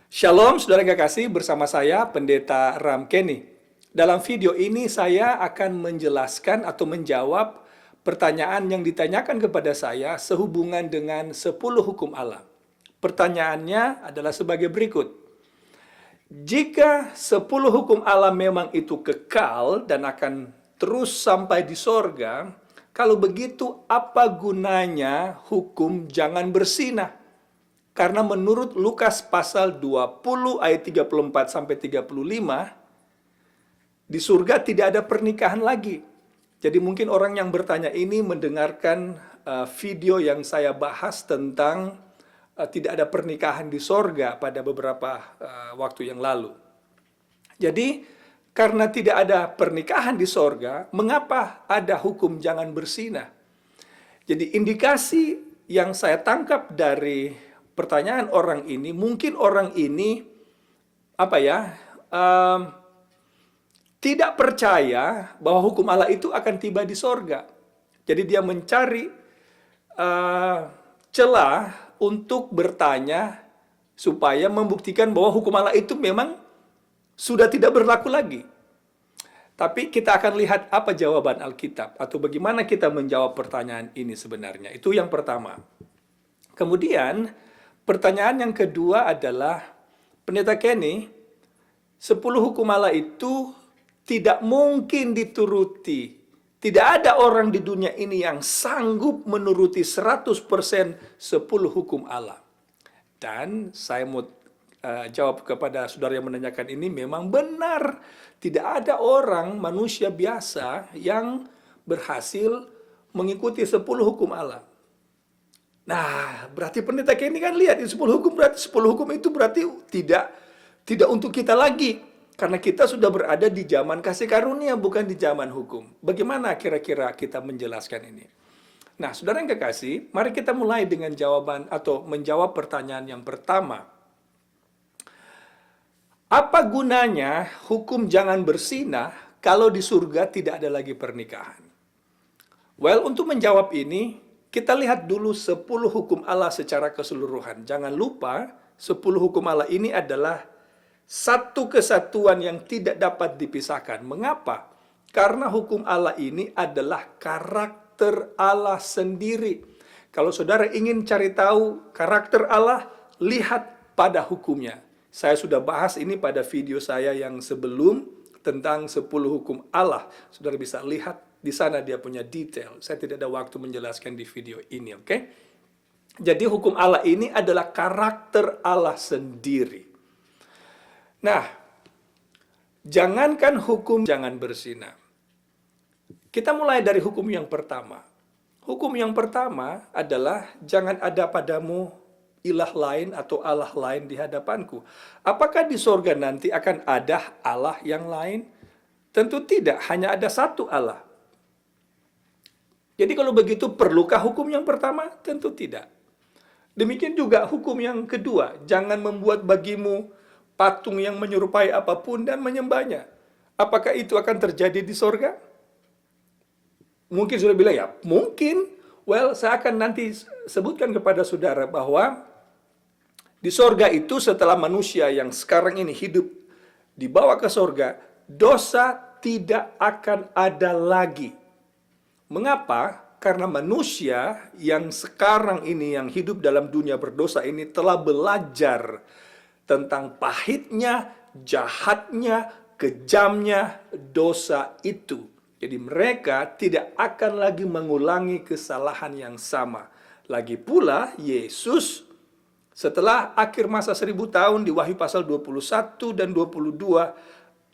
Shalom, saudara yang kekasih, bersama saya Pendeta Ram Kenny. Dalam video ini saya akan menjelaskan atau menjawab pertanyaan yang ditanyakan kepada saya sehubungan dengan 10 hukum Allah. Pertanyaannya adalah sebagai berikut. Jika 10 hukum Allah memang itu kekal dan akan terus sampai di sorga, kalau begitu apa gunanya hukum jangan bersinah? Karena menurut Lukas pasal 20 ayat 34 sampai 35, di surga tidak ada pernikahan lagi. Jadi mungkin orang yang bertanya ini mendengarkan video yang saya bahas tentang tidak ada pernikahan di sorga pada beberapa waktu yang lalu. Jadi karena tidak ada pernikahan di sorga, mengapa ada hukum jangan bersinah? Jadi indikasi yang saya tangkap dari pertanyaan orang ini, mungkin orang ini tidak percaya bahwa hukum Allah itu akan tiba di sorga. Jadi dia mencari celah untuk bertanya supaya membuktikan bahwa hukum Allah itu memang sudah tidak berlaku lagi. Tapi kita akan lihat apa jawaban Alkitab atau bagaimana kita menjawab pertanyaan ini sebenarnya. Itu yang pertama. Kemudian pertanyaan yang kedua adalah, Pendeta Kenny, 10 hukum Allah itu tidak mungkin dituruti. Tidak ada orang di dunia ini yang sanggup menuruti 100% 10 hukum Allah. Dan saya mau jawab kepada saudara yang menanyakan ini, memang benar. Tidak ada orang manusia biasa yang berhasil mengikuti 10 hukum Allah. Nah, berarti pendeta ini kan lihat, 10 hukum berarti 10 hukum itu berarti tidak untuk kita lagi. Karena kita sudah berada di zaman kasih karunia, bukan di zaman hukum. Bagaimana kira-kira kita menjelaskan ini? Nah, saudara yang kekasih, mari kita mulai dengan jawaban atau menjawab pertanyaan yang pertama. Apa gunanya hukum jangan bersinah kalau di surga tidak ada lagi pernikahan? Well, untuk menjawab ini, kita lihat dulu 10 hukum Allah secara keseluruhan. Jangan lupa, 10 hukum Allah ini adalah satu kesatuan yang tidak dapat dipisahkan. Mengapa? Karena hukum Allah ini adalah karakter Allah sendiri. Kalau saudara ingin cari tahu karakter Allah, lihat pada hukumnya. Saya sudah bahas ini pada video saya yang sebelum tentang 10 hukum Allah. Saudara bisa lihat di sana dia punya detail. Saya tidak ada waktu menjelaskan di video ini, oke? Jadi hukum Allah ini adalah karakter Allah sendiri. Nah, jangankan hukum jangan bersinah. Kita mulai dari hukum yang pertama. Hukum yang pertama adalah jangan ada padamu ilah lain atau Allah lain di hadapanku. Apakah di sorga nanti akan ada Allah yang lain? Tentu tidak, hanya ada satu Allah. Jadi kalau begitu, perlukah hukum yang pertama? Tentu tidak. Demikian juga hukum yang kedua, jangan membuat bagimu patung yang menyerupai apapun dan menyembahnya. Apakah itu akan terjadi di sorga? Mungkin sudah bilang, ya mungkin. Well, saya akan nanti sebutkan kepada saudara bahwa di sorga itu setelah manusia yang sekarang ini hidup dibawa ke sorga, dosa tidak akan ada lagi. Mengapa? Karena manusia yang sekarang ini, yang hidup dalam dunia berdosa ini, telah belajar tentang pahitnya, jahatnya, kejamnya dosa itu. Jadi mereka tidak akan lagi mengulangi kesalahan yang sama. Lagi pula, Yesus setelah akhir masa 1000 tahun di Wahyu pasal 21 dan 22,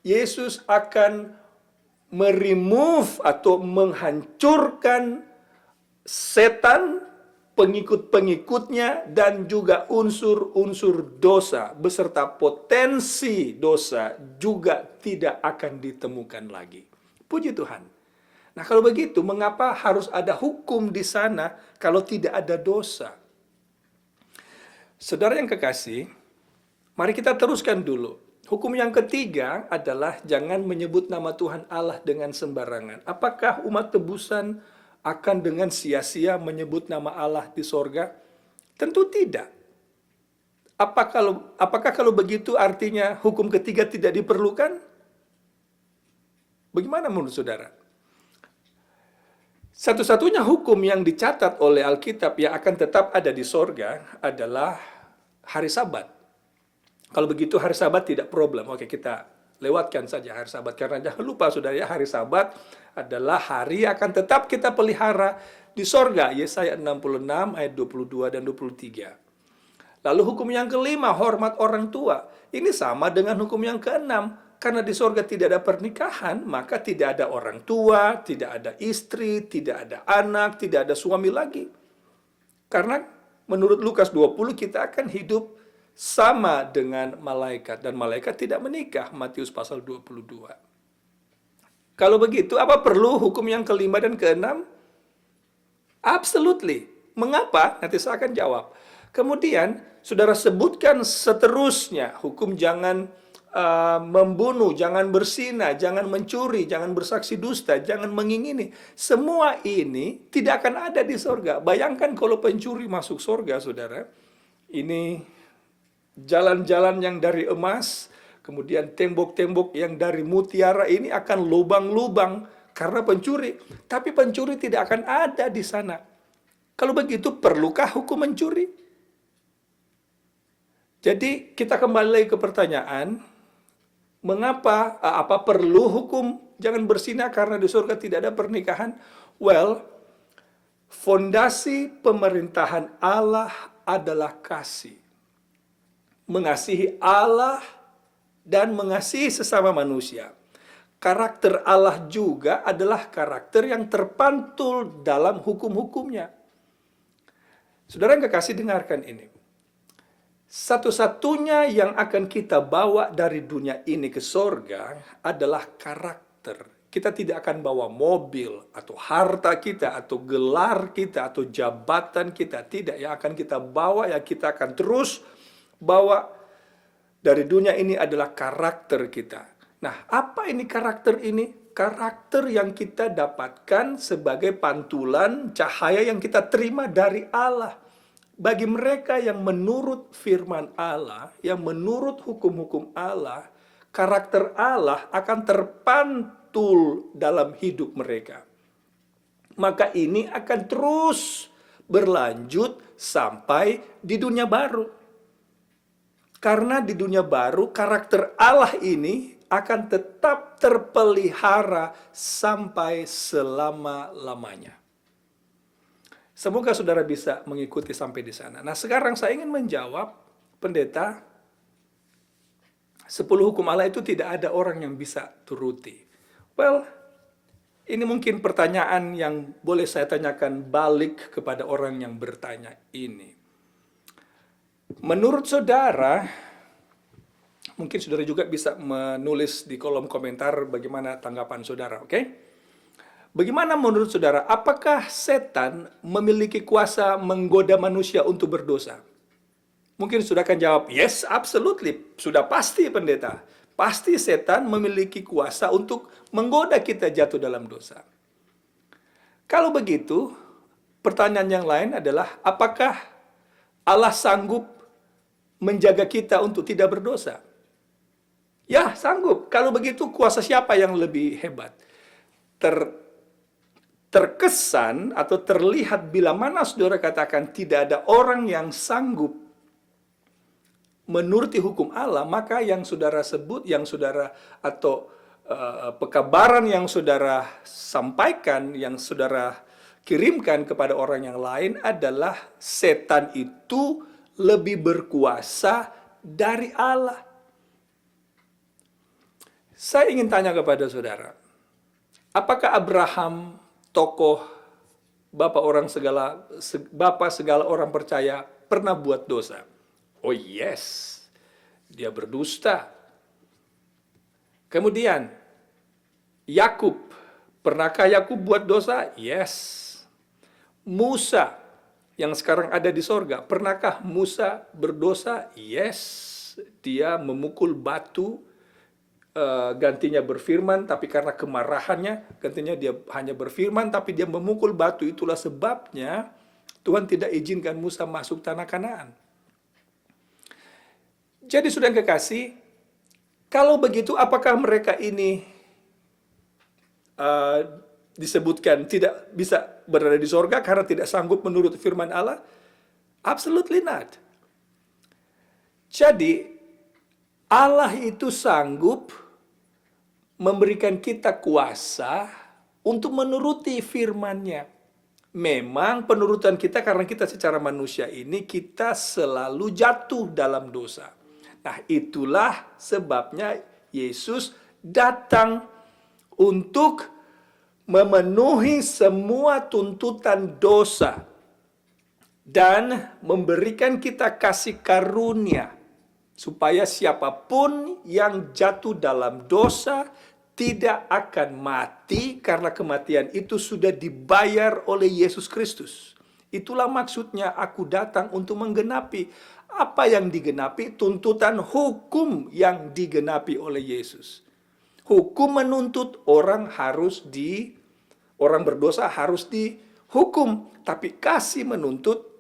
Yesus akan meremove atau menghancurkan setan, pengikut-pengikutnya, dan juga unsur-unsur dosa beserta potensi dosa juga tidak akan ditemukan lagi. Puji Tuhan. Nah, kalau begitu, mengapa harus ada hukum di sana kalau tidak ada dosa? Saudara yang kekasih, mari kita teruskan dulu. Hukum yang ketiga adalah jangan menyebut nama Tuhan Allah dengan sembarangan. Apakah umat tebusan akan dengan sia-sia menyebut nama Allah di sorga? Tentu tidak. Apakah kalau begitu artinya hukum ketiga tidak diperlukan? Bagaimana menurut saudara? Satu-satunya hukum yang dicatat oleh Alkitab yang akan tetap ada di sorga adalah hari Sabat. Kalau begitu hari Sabat tidak problem. Oke, kita lewatkan saja hari Sabat. Karena jangan lupa saudara ya, hari Sabat adalah hari yang akan tetap kita pelihara di sorga. Yesaya 66 ayat 22 dan 23. Lalu hukum yang kelima, hormat orang tua. Ini sama dengan hukum yang keenam. Karena di sorga tidak ada pernikahan, maka tidak ada orang tua, tidak ada istri, tidak ada anak, tidak ada suami lagi. Karena menurut Lukas 20 kita akan hidup sama dengan malaikat. Dan malaikat tidak menikah, Matius pasal 22. Kalau begitu, apa perlu hukum yang kelima dan keenam? Absolutely. Mengapa? Nanti saya akan jawab. Kemudian, saudara sebutkan seterusnya, hukum jangan membunuh, jangan berzina, jangan mencuri, jangan bersaksi dusta, jangan mengingini. Semua ini tidak akan ada di sorga. Bayangkan kalau pencuri masuk sorga, saudara. Ini jalan-jalan yang dari emas, kemudian tembok-tembok yang dari mutiara ini akan lubang-lubang karena pencuri. Tapi pencuri tidak akan ada di sana. Kalau begitu, perlukah hukum mencuri? Jadi kita kembali ke pertanyaan, mengapa, apa perlu hukum jangan berzina karena di surga tidak ada pernikahan? Well, fondasi pemerintahan Allah adalah kasih. Mengasihi Allah dan mengasihi sesama manusia. Karakter Allah juga adalah karakter yang terpantul dalam hukum-hukumnya. Saudara yang kekasih, dengarkan ini. Satu-satunya yang akan kita bawa dari dunia ini ke sorga adalah karakter. Kita tidak akan bawa mobil, atau harta kita, atau gelar kita, atau jabatan kita. Tidak, yang akan kita bawa, yang kita akan terus bawa dari dunia ini adalah karakter kita. Nah, apa ini karakter ini? Karakter yang kita dapatkan sebagai pantulan cahaya yang kita terima dari Allah. Bagi mereka yang menurut firman Allah, yang menurut hukum-hukum Allah, karakter Allah akan terpantul dalam hidup mereka. Maka ini akan terus berlanjut sampai di dunia baru. Karena di dunia baru, karakter Allah ini akan tetap terpelihara sampai selama-lamanya. Semoga saudara bisa mengikuti sampai di sana. Nah, sekarang saya ingin menjawab, pendeta, 10 hukum Allah itu tidak ada orang yang bisa turuti. Well, ini mungkin pertanyaan yang boleh saya tanyakan balik kepada orang yang bertanya ini. Menurut saudara, mungkin saudara juga bisa menulis di kolom komentar bagaimana tanggapan saudara, oke? Bagaimana menurut saudara, apakah setan memiliki kuasa menggoda manusia untuk berdosa? Mungkin saudara akan jawab, yes, absolutely. Sudah pasti, pendeta. Pasti setan memiliki kuasa untuk menggoda kita jatuh dalam dosa. Kalau begitu, pertanyaan yang lain adalah, apakah Allah sanggup menjaga kita untuk tidak berdosa? Ya, sanggup. Kalau begitu, kuasa siapa yang lebih hebat? Terkesan atau terlihat bila mana saudara katakan tidak ada orang yang sanggup menuruti hukum Allah, maka yang saudara sebut, yang saudara atau pekabaran yang saudara sampaikan, yang saudara kirimkan kepada orang yang lain adalah setan itu lebih berkuasa dari Allah. Saya ingin tanya kepada saudara, apakah Abraham, tokoh bapak segala orang percaya, pernah buat dosa? Oh yes, dia berdusta. Kemudian Yakub, pernahkah Yakub buat dosa? Yes. Musa yang sekarang ada di sorga, pernahkah Musa berdosa? Yes. Dia memukul batu, gantinya berfirman, tapi karena kemarahannya, gantinya dia hanya berfirman, tapi dia memukul batu. Itulah sebabnya Tuhan tidak izinkan Musa masuk tanah Kanaan. Jadi saudara yang kekasih, kalau begitu apakah mereka ini disebutkan tidak bisa berada di sorga karena tidak sanggup menurut firman Allah? Absolutely not. Jadi, Allah itu sanggup memberikan kita kuasa untuk menuruti firman-Nya. Memang penurutan kita karena kita secara manusia ini kita selalu jatuh dalam dosa. Nah, itulah sebabnya Yesus datang untuk memenuhi semua tuntutan dosa dan memberikan kita kasih karunia supaya siapapun yang jatuh dalam dosa tidak akan mati karena kematian itu sudah dibayar oleh Yesus Kristus. Itulah maksudnya aku datang untuk menggenapi. Apa yang digenapi? Tuntutan hukum yang digenapi oleh Yesus. Hukum menuntut orang berdosa harus dihukum, tapi kasih menuntut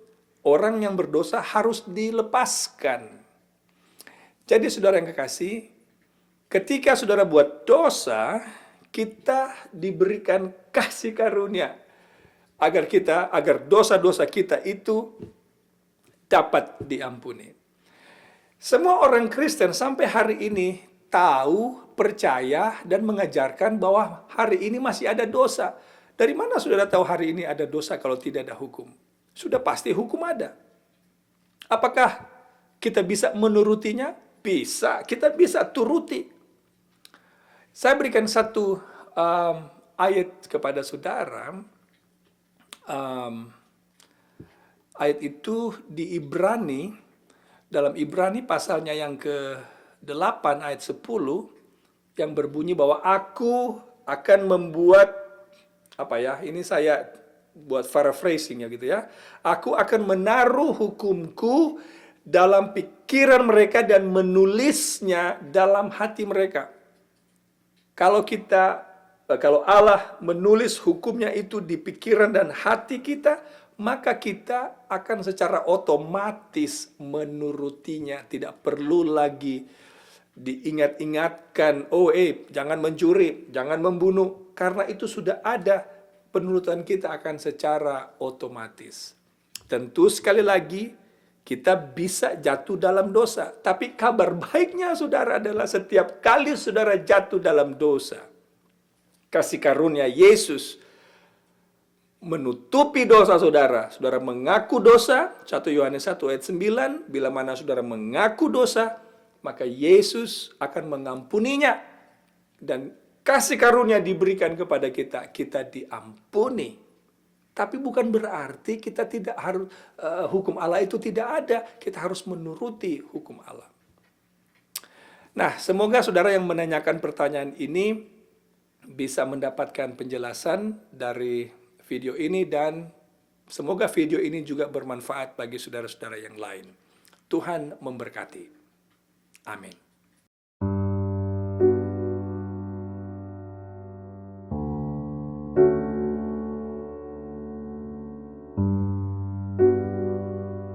orang yang berdosa harus dilepaskan. Jadi saudara yang kekasih, ketika saudara buat dosa, kita diberikan kasih karunia agar dosa-dosa kita itu dapat diampuni. Semua orang Kristen sampai hari ini tahu, percaya, dan mengajarkan bahwa hari ini masih ada dosa. Dari mana saudara tahu hari ini ada dosa kalau tidak ada hukum? Sudah pasti hukum ada. Apakah kita bisa menurutinya? Bisa, kita bisa turuti. Saya berikan satu ayat kepada saudara. Ayat itu di Ibrani, dalam Ibrani pasalnya yang ke-8 ayat 10, yang berbunyi bahwa aku akan membuat, ini saya buat paraphrasing ya gitu ya. Aku akan menaruh hukumku dalam pikiran mereka dan menulisnya dalam hati mereka. Kalau Allah menulis hukumnya itu di pikiran dan hati kita, maka kita akan secara otomatis menurutinya. Tidak perlu lagi diingat-ingatkan, jangan mencuri, jangan membunuh. Karena itu sudah ada, penurutan kita akan secara otomatis. Tentu sekali lagi, kita bisa jatuh dalam dosa. Tapi kabar baiknya saudara adalah setiap kali saudara jatuh dalam dosa, kasih karunia Yesus menutupi dosa saudara. Saudara mengaku dosa, 1 Yohanes 1 ayat 9, bila mana saudara mengaku dosa, maka Yesus akan mengampuninya. Dan kasih karunia diberikan kepada kita, kita diampuni. Tapi bukan berarti kita tidak harus hukum Allah itu tidak ada. Kita harus menuruti hukum Allah. Nah, semoga saudara yang menanyakan pertanyaan ini bisa mendapatkan penjelasan dari video ini, dan semoga video ini juga bermanfaat bagi saudara-saudara yang lain. Tuhan memberkati. Amin.